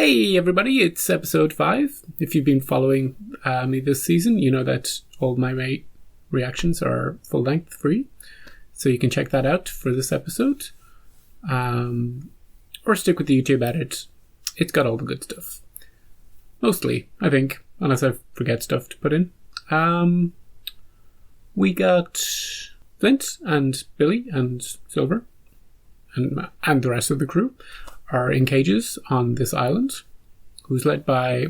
Hey everybody, it's episode 5. If you've been following me this season, you know that all my reactions are full-length free. So you can check that out for this episode. Or stick with the YouTube edit. It's got all the good stuff. Mostly, I think, unless I forget stuff to put in. We got Flint and Billy and Silver and the rest of the crew are in cages on this island, who's led by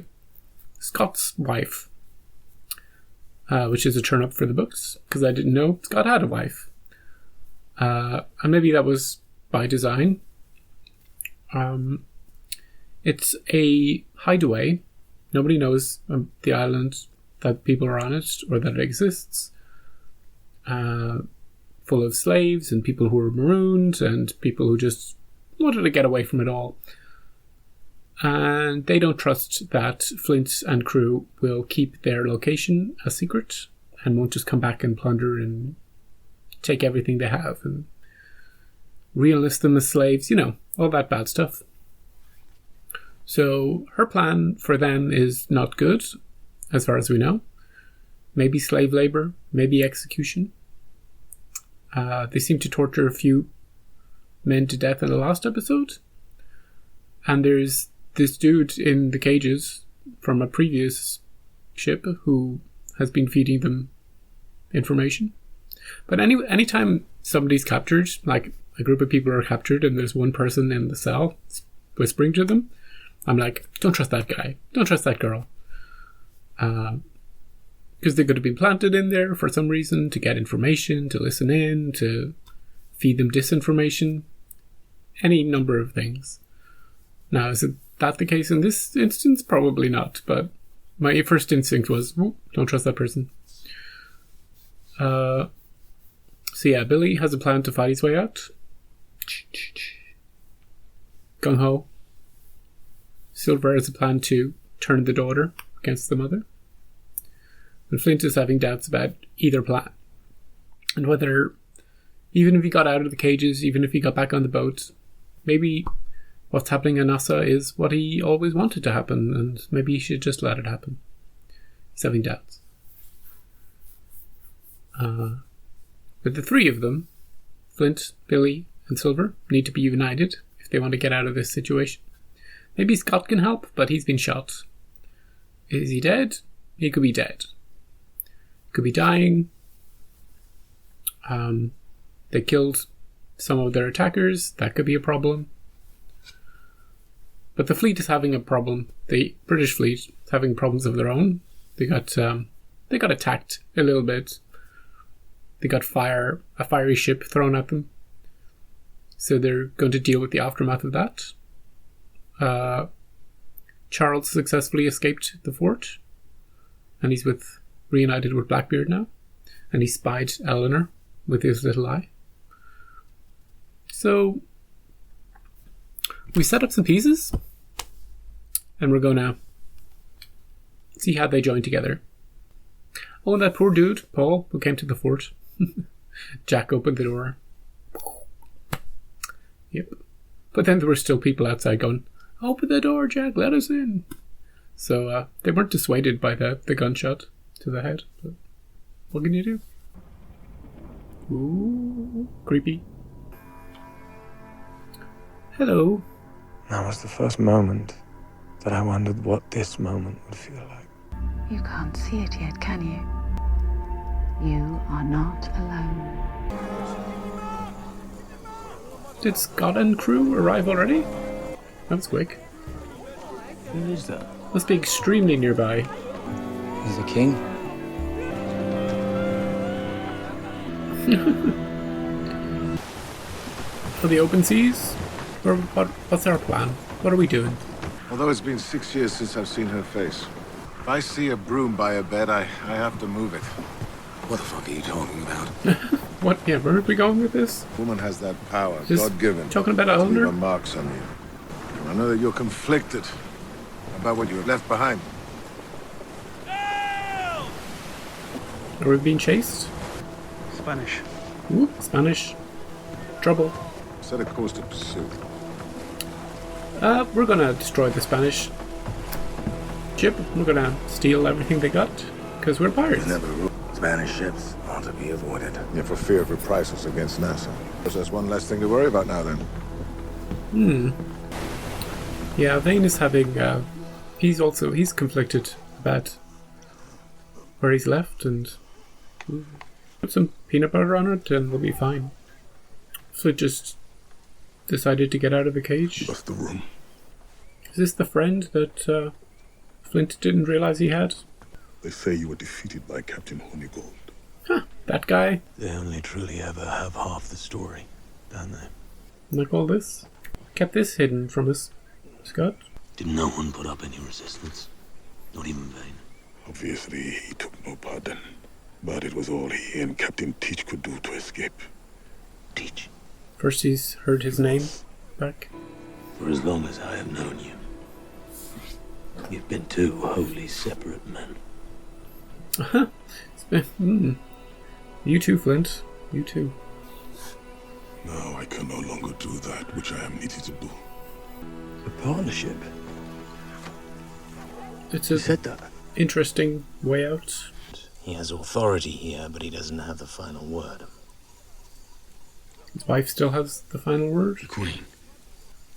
Scott's wife, which is a turn up for the books, because I didn't know Scott had a wife. And maybe that was by design. It's a hideaway. Nobody knows the island, that people are on it, or that it exists. Full of slaves and people who were marooned and people who just wanted to get away from it all. And they don't trust that Flint and crew will keep their location a secret and won't just come back and plunder and take everything they have and re-enlist them as slaves, all that bad stuff. So her plan for them is not good, as far as we know. Maybe slave labor, maybe execution. They seem to torture a few men to death in the last episode. And there's this dude in the cages from a previous ship who has been feeding them information. But anytime somebody's captured, like a group of people are captured and there's one person in the cell whispering to them, I'm like, don't trust that guy. Don't trust that girl. Because they could have been planted in there for some reason to get information, to listen in, to feed them disinformation, any number of things. Now, is that the case in this instance? Probably not, but my first instinct was, don't trust that person. So yeah, Billy has a plan to fight his way out. Gung-ho. Silver has a plan to turn the daughter against the mother. And Flint is having doubts about either plan. And whether, even if he got out of the cages, even if he got back on the boat, maybe what's happening in Nassau is what he always wanted to happen, and maybe he should just let it happen. He's having doubts. But the three of them, Flint, Billy, and Silver, need to be united if they want to get out of this situation. Maybe Scott can help, but he's been shot. Is he dead? He could be dead. Could be dying. They killed some of their attackers. That could be a problem. But the fleet is having a problem. The British fleet is having problems of their own. They got attacked a little bit. They got a fiery ship thrown at them. So they're going to deal with the aftermath of that. Charles successfully escaped the fort, and he's reunited with Blackbeard now, and he spied Eleanor with his little eye. So we set up some pieces, and we're gonna see how they join together. Oh, and that poor dude, Paul, who came to the fort. Jack opened the door. Yep. But then there were still people outside going, "Open the door, Jack, let us in." So they weren't dissuaded by the gunshot to the head. But what can you do? Ooh, creepy. Hello. That was the first moment that I wondered what this moment would feel like. You can't see it yet, can you? You are not alone. Did Scott and crew arrive already? That was quick. Who is that? Must be extremely nearby. He's the king. For the open seas? Or what's our plan? What are we doing? Although it's been 6 years since I've seen her face. If I see a broom by her bed, I have to move it. What the fuck are you talking about? What? Yeah, where are we going with this? Woman has that power, Just God-given. talking about to leave Eleanor? her marks on you. I know that you're conflicted about what you have left behind. Are we being chased? Spanish. Ooh, Spanish. Trouble. Set a course to pursue. We're gonna destroy the Spanish ship. We're gonna steal everything they got, because we're pirates. Spanish ships are to be avoided. Yeah, for fear of reprisals against Nassau. So that's one less thing to worry about now, then. Yeah, Vane is having... he's conflicted about where he's left, and put some peanut butter on it and we'll be fine. So just decided to get out of the cage. What's the room? Is this the friend that Flint didn't realize he had? They say you were defeated by Captain Honeygold. Huh, that guy. They only truly ever have half the story, don't they? Like all this. Kept this hidden from us, Scott. Did no one put up any resistance? Not even Vane? Obviously, he took no pardon. But it was all he and Captain Teach could do to escape. Teach? First he's heard his name back. For as long as I have known you, you've been two wholly separate men. You too, Flint. You too. Now I can no longer do that which I am needed to do. A partnership? It's Who a said that? interesting way out. He has authority here, but he doesn't have the final word. His wife still has the final word. The Queen.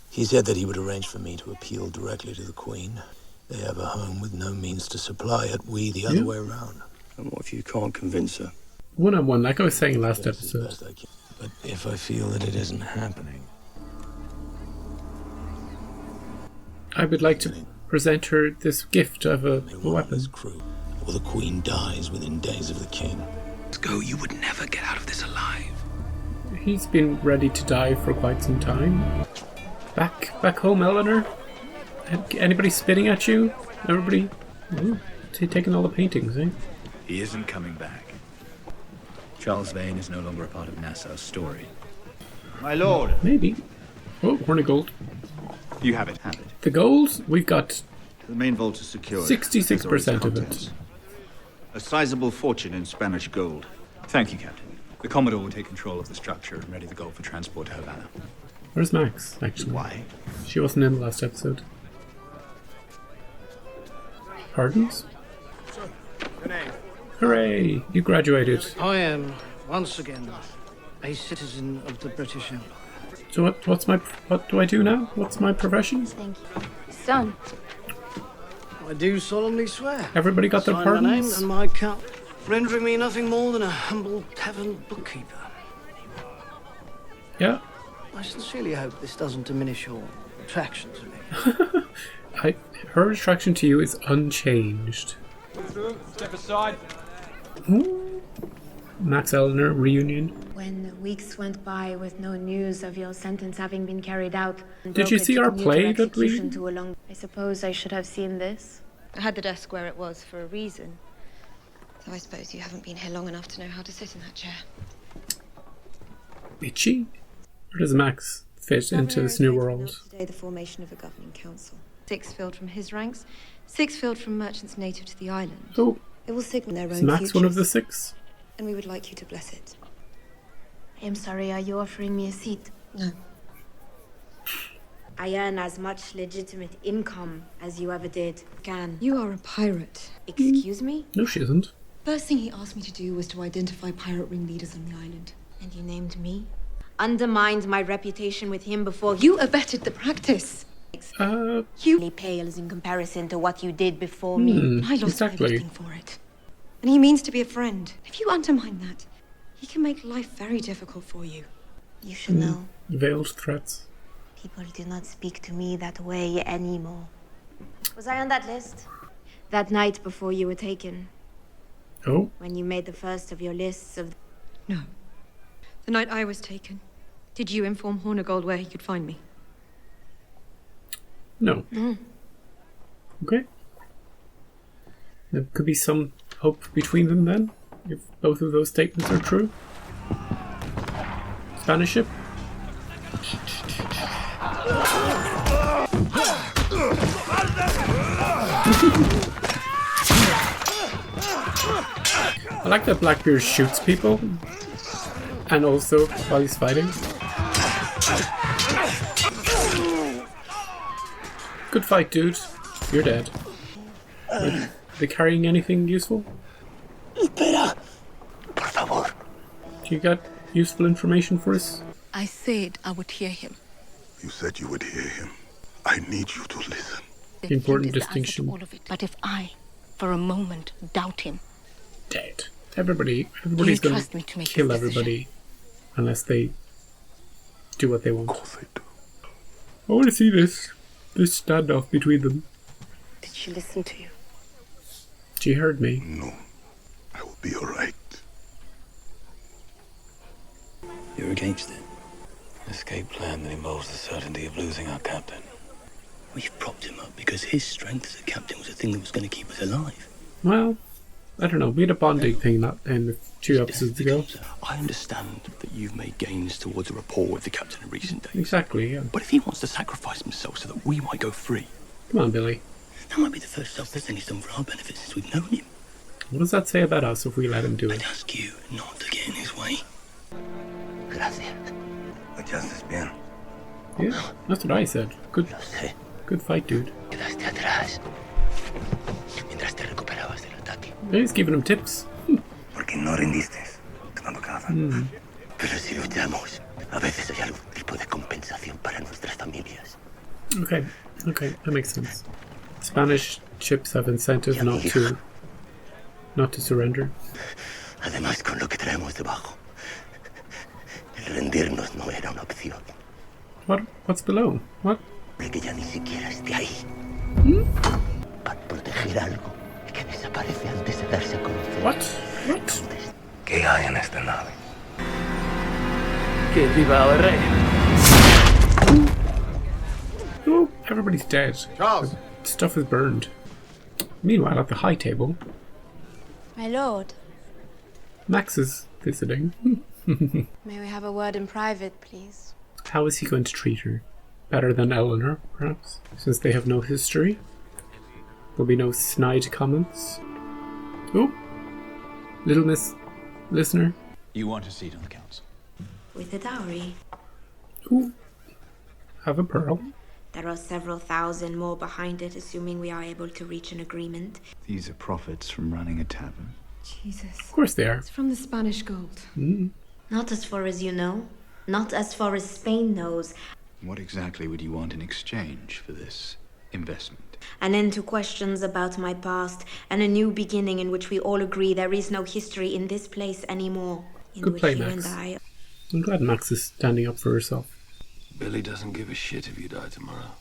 He said that he would arrange for me to appeal directly to the Queen. They have a home with no means to supply it, we the other way around. And what if you can't convince her? One-on-one, like I was saying last That's as episode. best I can. But if I feel that it isn't happening, I would like to present her this gift of a they want weapon. his crew, or the Queen dies within days of the King. Let's go. You would never get out of this alive. He's been ready to die for quite some time. Back home, Eleanor? Anybody spitting at you? Everybody? Ooh, taking all the paintings, eh? He isn't coming back. Charles Vane is no longer a part of Nassau's story. My lord! Maybe. Oh, Hornigold. You have it. Have it. The gold, we've got The main vault is secured. 66% of it. A sizable fortune in Spanish gold. Thank you, Captain. The Commodore will take control of the structure and ready the gold for transport to Havana. Where's Max, actually? Why? She wasn't in the last episode. Pardons? Hooray! You graduated. I am, once again, a citizen of the British Empire. So what do I do now? What's my profession? Thank you. Son. I do solemnly swear. Everybody got their Sign my name pardons? and my cap, rendering me nothing more than a humble tavern bookkeeper. Yeah. I sincerely hope this doesn't diminish your attraction to me. Her attraction to you is unchanged. Step aside. Max Eleanor reunion. When weeks went by with no news of your sentence having been carried out, Did you see our play that we? I suppose I should have seen this. I had the desk where it was for a reason. So I suppose you haven't been here long enough to know how to sit in that chair. Bitchy? Where does Max fit into this new world? Today, the formation of a governing council. 6 filled from his ranks, 6 filled from merchants native to the island. Oh. It will signal their own Is Max futures, one of the 6? and we would like you to bless it. I am sorry, are you offering me a seat? No. I earn as much legitimate income as you ever did. Gan. You are a pirate. Excuse me? No, she isn't. First thing he asked me to do was to identify pirate ringleaders on the island. And you named me? Undermined my reputation with him before you abetted the practice. You pales in comparison to what you did before me. I lost everything for it. And he means to be a friend. If you undermine that, he can make life very difficult for you. You should know. Veiled threats. People do not speak to me that way anymore. Was I on that list? That night before you were taken. Oh? When you made the first of your lists of... No. The night I was taken, did you inform Hornigold where he could find me? No. Okay. There could be some hope between them then, if both of those statements are true. Spanish ship? I like that Blackbeard shoots people, and also while he's fighting. Good fight, dude. You're dead. Are they carrying anything useful? Espera. Por favor. Do you got useful information for us? I said I would hear him. You said you would hear him. I need you to listen. The important He is the answer to distinction. all of it. But if I, for a moment, doubt him, Dead. Everybody's Do you gonna trust me to make kill this decision? everybody unless they do what they want. Of course I do. I want to see this standoff between them. did she listen to you? She heard me. No. I will be alright. You're against it. Escape plan that involves the certainty of losing our captain. We've propped him up because his strength as a captain was the thing that was going to keep us alive. Well, I don't know. We had a bonding thing that in a few episodes ago. I understand that you've made gains towards a rapport with the captain in recent days. Exactly, yeah. But if he wants to sacrifice himself so that we might go free, Come on, Billy. that might be the first selfless thing he's done for our benefit since we've known him. What does that say about us if we let him do I'd it? ask you not to get in his way. Gracias. Muchas gracias, bien. Yeah, that's what I said. Good fight, dude. Quedaste atrás mientras te recuperabas del ataque. Yeah, he's giving him tips. Porque no rendiste. Tomando cada. Pero si luchamos, a veces hay algún tipo de compensación para nuestras familias. Okay, that makes sense. Spanish ships have incentive not to surrender. Además, con lo que traemos debajo, el rendirnos no era una opción. What's below? What? De que ya ni siquiera esté ahí. Para proteger algo que desaparece antes de darse a conocer. What? ¿Qué hay en esta nave? Que viva el rey. Oh, everybody's dead. Charles! Stuff is burned. Meanwhile, at the high table, My lord, Max is visiting. may we have a word in private, please? How is he going to treat her? Better than Eleanor, perhaps? Since they have no history? There'll be no snide comments. Oh! Little Miss Listener. You want a seat on the council? With a dowry. Ooh. Have a pearl. There are several thousand more behind it, assuming we are able to reach an agreement. These are profits from running a tavern. Jesus. Of course they are. It's from the Spanish gold. Not as far as you know. Not as far as Spain knows. What exactly would you want in exchange for this investment? An end to questions about my past, and a new beginning in which we all agree there is no history in this place anymore. In Good which play, you Max. and I... I'm glad Max is standing up for herself. Billy doesn't give a shit if you die tomorrow.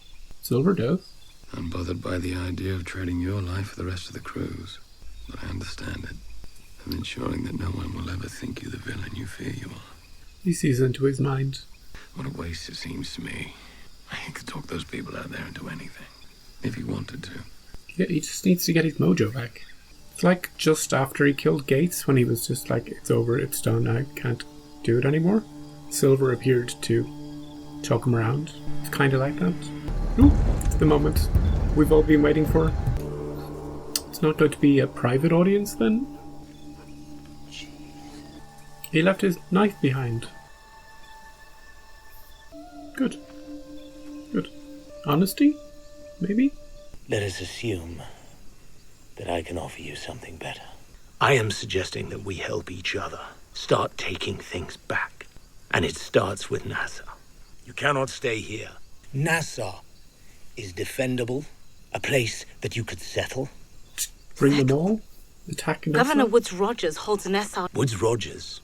Silver does. Unbothered by the idea of trading your life for the rest of the crew's. But I understand it. Of ensuring that no one will ever think you the villain you fear you are. He sees into his mind. What a waste it seems to me. He could talk those people out there into anything. If he wanted to. Yeah, he just needs to get his mojo back. It's like just after he killed Gates, when he was just like, it's over, it's done, I can't do it anymore. Silver appeared to choke him around. It's kind of like that. Ooh, it's the moment we've all been waiting for. It's not going to be a private audience then? He left his knife behind. Good. Honesty? Maybe? Let us assume that I can offer you something better. I am suggesting that we help each other start taking things back. And it starts with Nassau. You cannot stay here. Nassau is defendable, a place that you could settle. Bring them all? Attack Nassau? Governor Woods Rogers holds Nassau. Woods Rogers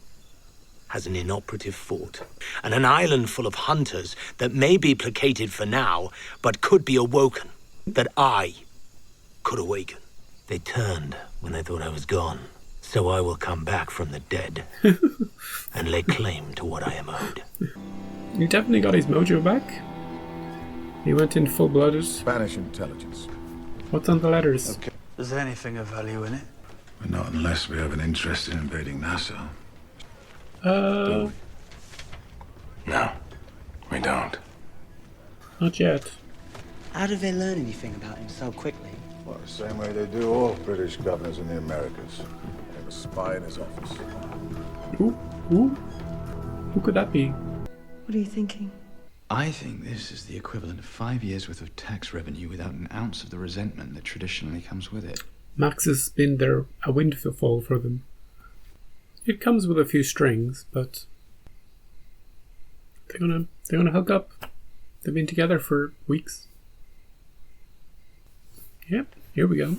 has an inoperative fort and an island full of hunters that may be placated for now, but could be awoken, that I could awaken. They turned when they thought I was gone, so I will come back from the dead and lay claim to what I am owed. He definitely got his mojo back. He went in full-blooded. Spanish intelligence. What's on the letters? Okay. Is there anything of value in it? Not unless we have an interest in invading Nassau. No, we don't. Not yet. How did they learn anything about him so quickly? Well, the same way they do all British governors in the Americas. They have a spy in his office. Who could that be? What are you thinking? I think this is the equivalent of 5 years' worth of tax revenue without an ounce of the resentment that traditionally comes with it. Max has been there a windfall for them. It comes with a few strings, but they're gonna hook up. They've been together for weeks. Yep, here we go.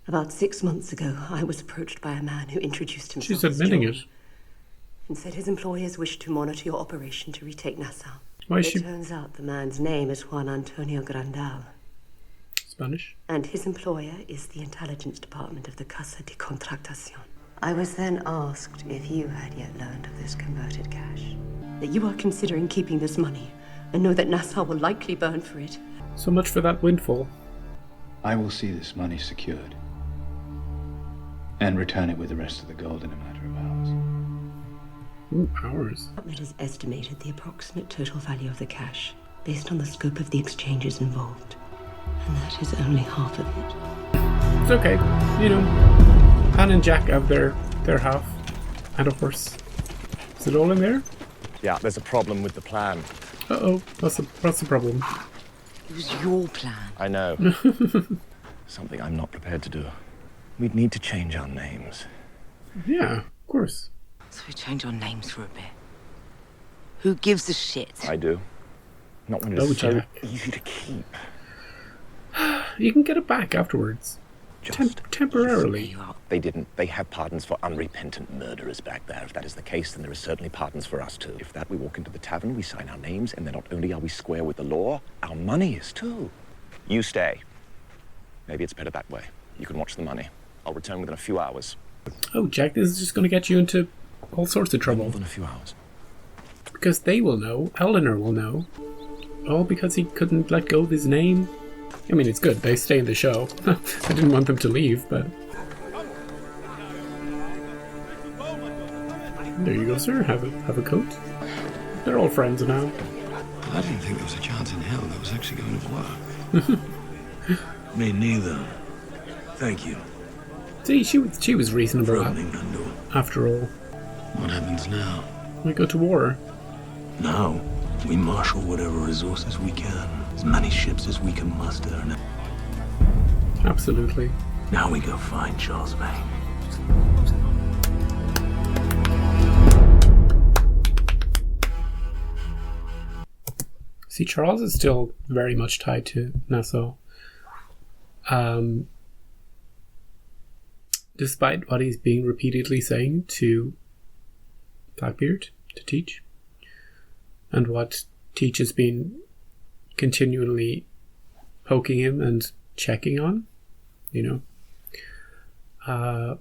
About 6 months ago, I was approached by a man who introduced himself. She's admitting as it. John, and said his employers wished to monitor your operation to retake Nassau. Why is It she turns out the man's name is Juan Antonio Grandal. Spanish? And his employer is the intelligence department of the Casa de Contratación. I was then asked if you had yet learned of this converted cash. That you are considering keeping this money, and know that Nassau will likely burn for it. So much for that windfall. I will see this money secured. And return it with the rest of the gold in a matter of hours. Ooh, hours. The department has estimated the approximate total value of the cash, based on the scope of the exchanges involved. And that is only half of it. It's okay. You know, Anne and Jack have their half. And a horse. Is it all in there? Yeah, there's a problem with the plan. Uh-oh. What's the problem? It was your plan. I know. Something I'm not prepared to do. We'd need to change our names. Yeah, of course. So we change our names for a bit. Who gives a shit? I do. Not when it's so easy to keep. You can get it back afterwards. Temporarily. They didn't. They have pardons for unrepentant murderers back there. If that is the case, then there are certainly pardons for us too. If that, we walk into the tavern, we sign our names, and then not only are we square with the law, our money is too. You stay. Maybe it's better that way. You can watch the money. I'll return within a few hours. Oh, Jack, this is just going to get you into all sorts of trouble. More than a few hours. Because they will know. Eleanor will know. All because he couldn't let go of his name. I mean, it's good. They stay in the show. I didn't want them to leave, but... There you go, sir. Have a coat. They're all friends now. I didn't think there was a chance in hell that was actually going to work. Me neither. Thank you. See, she was reasonable after all. What happens now? We go to war. Now, we marshal whatever resources we can. As many ships as we can muster. Absolutely. Now we go find Charles Vane. See, Charles is still very much tied to Nassau. Despite what he's being repeatedly saying to Blackbeard, to Teach, and what Teach has been continually poking him and checking on, you know.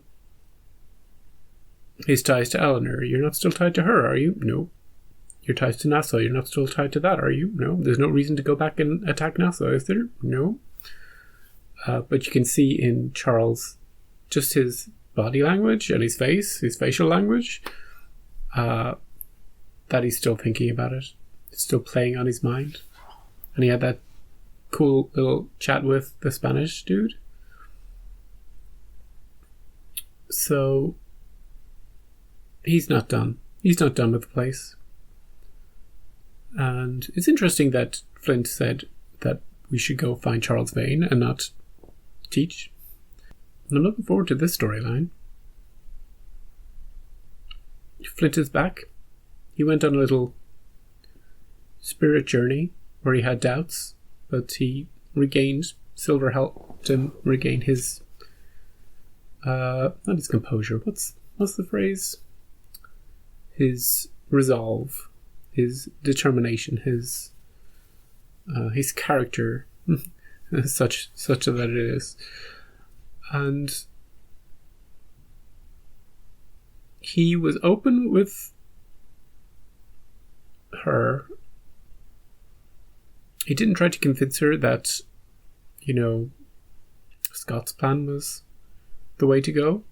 His ties to Eleanor. You're not still tied to her, are you? No. Your ties to Nassau. You're not still tied to that, are you? No. There's no reason to go back and attack Nassau, is there? No. But you can see in Charles just his body language and his face, his facial language, that he's still thinking about it. It's still playing on his mind. And he had that cool little chat with the Spanish dude. So he's not done. He's not done with the place. And it's interesting that Flint said that we should go find Charles Vane and not Teach. And I'm looking forward to this storyline. Flint is back. He went on a little spirit journey where he had doubts, but he regained, Silver helped him regain his not his composure, what's the phrase? His resolve, his determination, his character, such that it is. And he was open with her. He didn't try to convince her that, you know, Scott's plan was the way to go,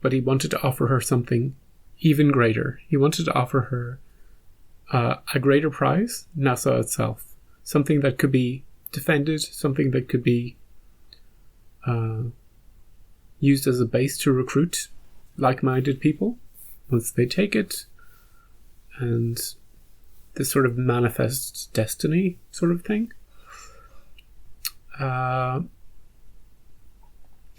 but he wanted to offer her something even greater. He wanted to offer her a greater prize, Nassau itself, something that could be defended, something that could be used as a base to recruit like-minded people, once they take it, and this sort of manifest destiny sort of thing.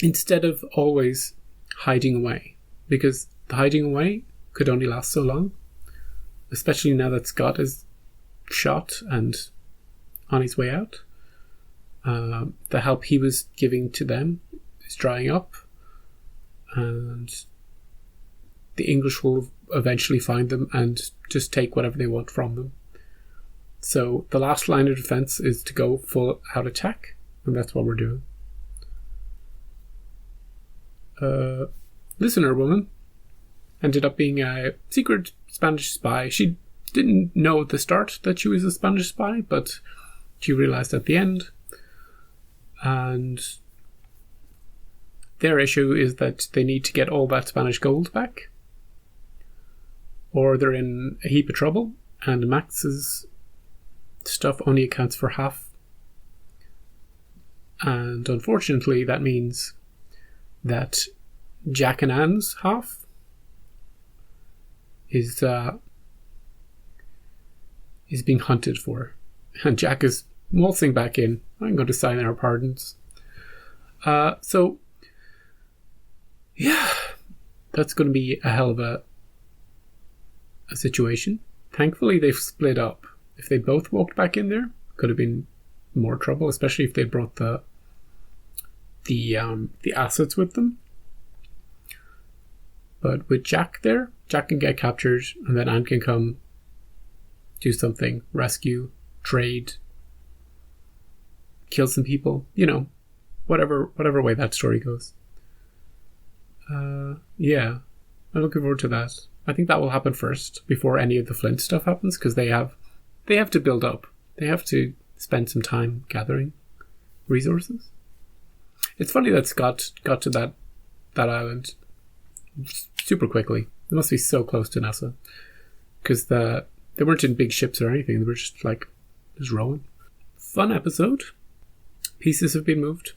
Instead of always hiding away, because the hiding away could only last so long, especially now that Scott is shot and on his way out. The help he was giving to them is drying up, and the English will eventually find them and just take whatever they want from them. So the last line of defense is to go full out attack, and that's what we're doing. Listener woman ended up being a secret Spanish spy. She didn't know at the start that she was a Spanish spy, but she realized at the end. And their issue is that they need to get all that Spanish gold back, or they're in a heap of trouble, and Max's stuff only accounts for half. And unfortunately, that means that Jack and Anne's half is being hunted for, and Jack is waltzing back in. I'm going to sign our pardons. So yeah, that's going to be a hell of a situation. Thankfully, they've split up. If they both walked back in there, could have been more trouble, especially if they brought the assets with them. But with Jack there, Jack can get captured, and then Anne can come do something, rescue, trade, kill some people, whatever way that story goes. Yeah, I'm looking forward to that. I think that will happen first before any of the Flint stuff happens, because they have to build up. They have to spend some time gathering resources. It's funny that Scott got to that island super quickly. They must be so close to Nessa, because they weren't in big ships or anything. They were just rowing. Fun episode. Pieces have been moved.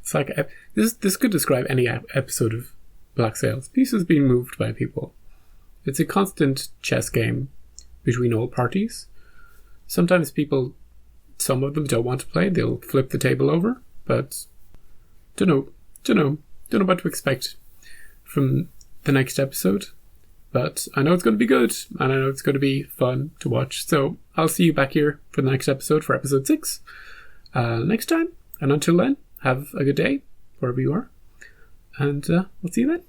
It's like this could describe any episode of Black Sails. Pieces being moved by people. It's a constant chess game between all parties. Sometimes some of them don't want to play. They'll flip the table over, but don't know what to expect from the next episode. But I know it's going to be good, and I know it's going to be fun to watch. So I'll see you back here for the next episode, for episode 6 next time. And until then, have a good day wherever you are, and we'll see you then.